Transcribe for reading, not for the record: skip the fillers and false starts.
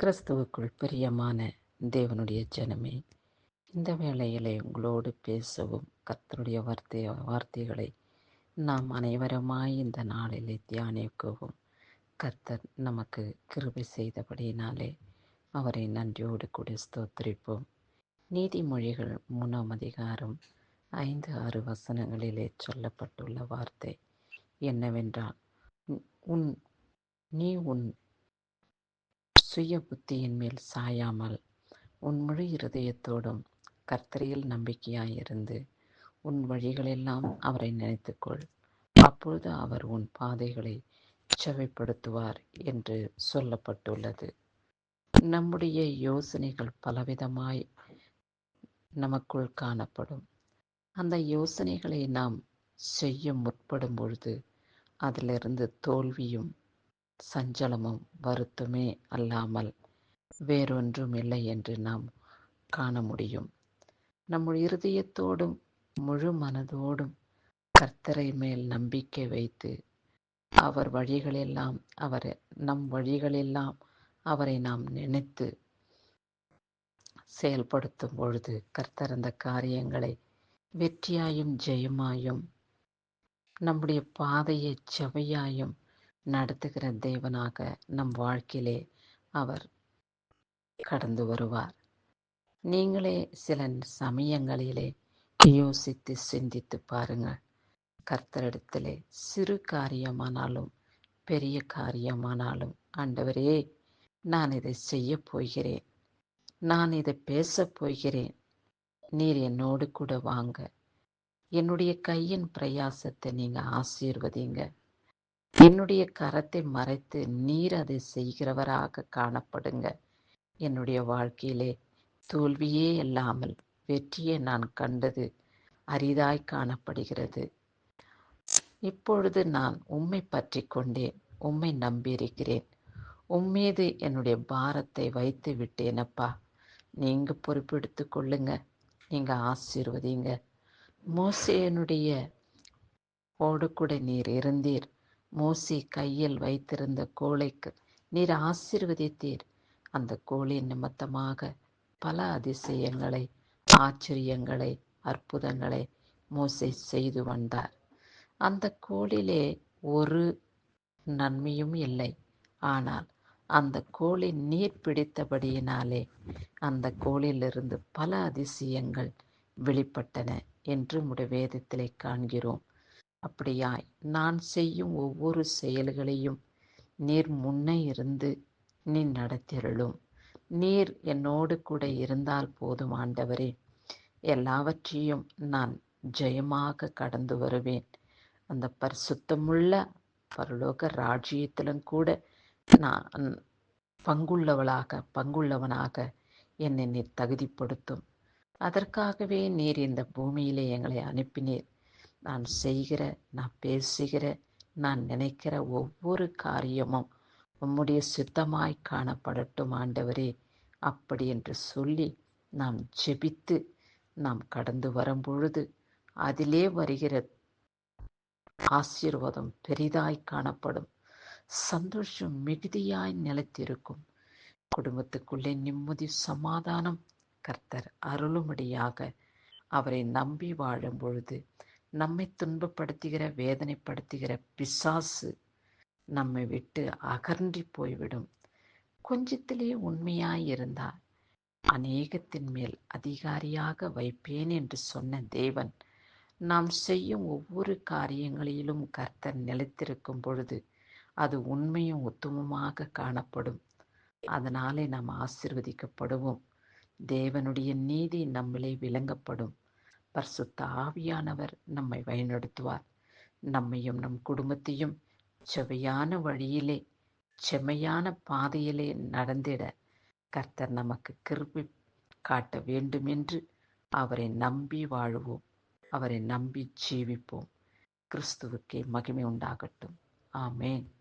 கிறிஸ்துவுக்குள் பிரியமான தேவனுடைய ஜனமே, இந்த வேளையிலே உங்களோடு பேசவும் கர்த்தருடைய வார்த்தைகளை நாம் அனைவருமாய் இந்த நாளிலே தியானிக்கவும் கர்த்தர் நமக்கு கிருபை செய்தபடியினாலே அவரை நன்றியோடு கூட ஸ்தோத்திரிப்போம். நீதிமொழிகள் 3 அதிகாரம் 5-6 வசனங்களிலே சொல்லப்பட்டுள்ள வார்த்தை என்னவென்றால், உன் நீ உன் சுய புத்தியின் மேல் சாயாமல் உன் முழு இருதயத்தோடும் கர்த்தரில் நம்பிக்கையாயிருந்து உன் வழிகளெல்லாம் அவரை நினைத்துக்கொள். அப்பொழுது அவர் உன் பாதைகளை செவைப்படுத்துவார் என்று சொல்லப்பட்டுள்ளது. நம்முடைய யோசனைகள் பலவிதமாய் நமக்குள் காணப்படும். அந்த யோசனைகளை நாம் செய்ய முற்படும் பொழுது அதிலிருந்து தோல்வியும் சஞ்சலமும் வருத்தமே அல்லாமல் வேறொன்றும் இல்லை என்று நாம் காண முடியும். நம் இருதயத்தோடும் முழு மனதோடும் கர்த்தரை மேல் நம்பிக்கை வைத்து அவர் வழிகளெல்லாம் நம் வழிகளெல்லாம் அவரை நாம் நினைத்து செயல்படுத்தும் பொழுது கர்த்தர் அந்த காரியங்களை வெற்றியாயும் ஜெயமாயும் நம்முடைய பாதையை செவையாயும் நடத்துகிற தேவனாக நம் வாழ்க்கையிலே அவர் கடந்து வருவார். நீங்களே சில சமயங்களிலே யோசித்து சிந்தித்து பாருங்கள். கர்த்தரிடத்திலே சிறு காரியமானாலும் பெரிய காரியமானாலும், ஆண்டவரே, நான் இதை செய்ய போகிறேன், நான் இதை பேசப் போகிறேன், நீர் என்னோடு கூட வாங்க, என்னுடைய கையின் பிரயாசத்தை நீங்க ஆசீர்வதிங்க, என்னுடைய கரத்தை மறைத்து நீர் அதை செய்கிறவராக காணப்படுங்க, என்னுடைய வாழ்க்கையிலே தோல்வியே இல்லாமல் வெற்றியை நான் கண்டது அரிதாய் காணப்படுகிறது. இப்பொழுது நான் உம்மை பற்றி கொண்டேன், உம்மை நம்பியிருக்கிறேன், உம்மீது என்னுடைய பாரத்தை வைத்து விட்டேனப்பா, நீங்க பொறுப்பெடுத்து கொள்ளுங்க, நீங்க ஆசீர்வதிங்க. மோசேயனுடைய ஓடு கூட நீர் இருந்தீர். மோசே கையில் வைத்திருந்த கோலைக்கு நீர் ஆசீர்வதித்தீர். அந்த கோலின் நிமித்தமாக பல அதிசயங்களை, ஆச்சரியங்களை, அற்புதங்களை மோசே செய்து வந்தார். அந்த கோலிலே ஒரு நன்மையும் இல்லை. ஆனால் அந்த கோலின் நீர் பிடித்தபடியினாலே அந்த கோலிலிருந்து பல அதிசயங்கள் வெளிப்பட்டன என்று நம்முடைய வேதத்திலே காண்கிறோம். அப்படியாய் நான் செய்யும் ஒவ்வொரு செயல்களையும் நீர் முன்னே இருந்து நீ நடத்தியருளும். நீர் என்னோடு கூட இருந்தால் போதும் ஆண்டவரே, எல்லாவற்றையும் நான் ஜெயமாக கடந்து வருவேன். அந்த பரிசுத்தமுள்ள பரலோக ராஜ்யத்திலும் கூட நான் பங்குள்ளவனாக என்னை நீர் தகுதிப்படுத்தும். அதற்காகவே நீர் இந்த பூமியிலே எங்களை அனுப்பினீர். நான் செய்கிற, நான் பேசுகிற, நான் நினைக்கிற ஒவ்வொரு காரியமும் உம்முடைய சித்தமாய் காணப்படட்டும் ஆண்டவரே, அப்படி என்று சொல்லி நாம் ஜெபித்து நாம் கடந்து வரும்பொழுது அதிலே வருகிற ஆசீர்வாதம் பெரிதாய் காணப்படும். சந்தோஷம் மிகுதியாய் நிலைத்திருக்கும். குடும்பத்துக்குள்ளே நிம்மதி, சமாதானம் கர்த்தர் அருளும்படியாக அவரை நம்பி வாழும் பொழுது நம்மை துன்பப்படுத்துகிற, வேதனைப்படுத்துகிற பிசாசு நம்மை விட்டு அகன்றி போய்விடும். கொஞ்சத்திலே உண்மையாயிருந்தால் அநேகத்தின் மேல் அதிகாரியாக வைப்பேன் என்று சொன்ன தேவன், நாம் செய்யும் ஒவ்வொரு காரியங்களிலும் கர்த்தர் நிலைத்திருக்கும் பொழுது அது உண்மையும் உத்தமமாக காணப்படும். அதனாலே நாம் ஆசீர்வதிக்கப்படுவோம். தேவனுடைய நீதி நம்மிலே விளங்கப்படும். பரிசுத்த ஆவியானவர் நம்மை வழிநடத்துவார். நம்மையும் நம் குடும்பத்தையும் செவையான வழியிலே, செம்மையான பாதையிலே நடந்திட கர்த்தர் நமக்கு கிருபை காட்ட வேண்டுமென்று அவரை நம்பி வாழுவோம். அவரை நம்பி ஜீவிப்போம். கிறிஸ்துவுக்கே மகிமை உண்டாகட்டும். ஆமேன்.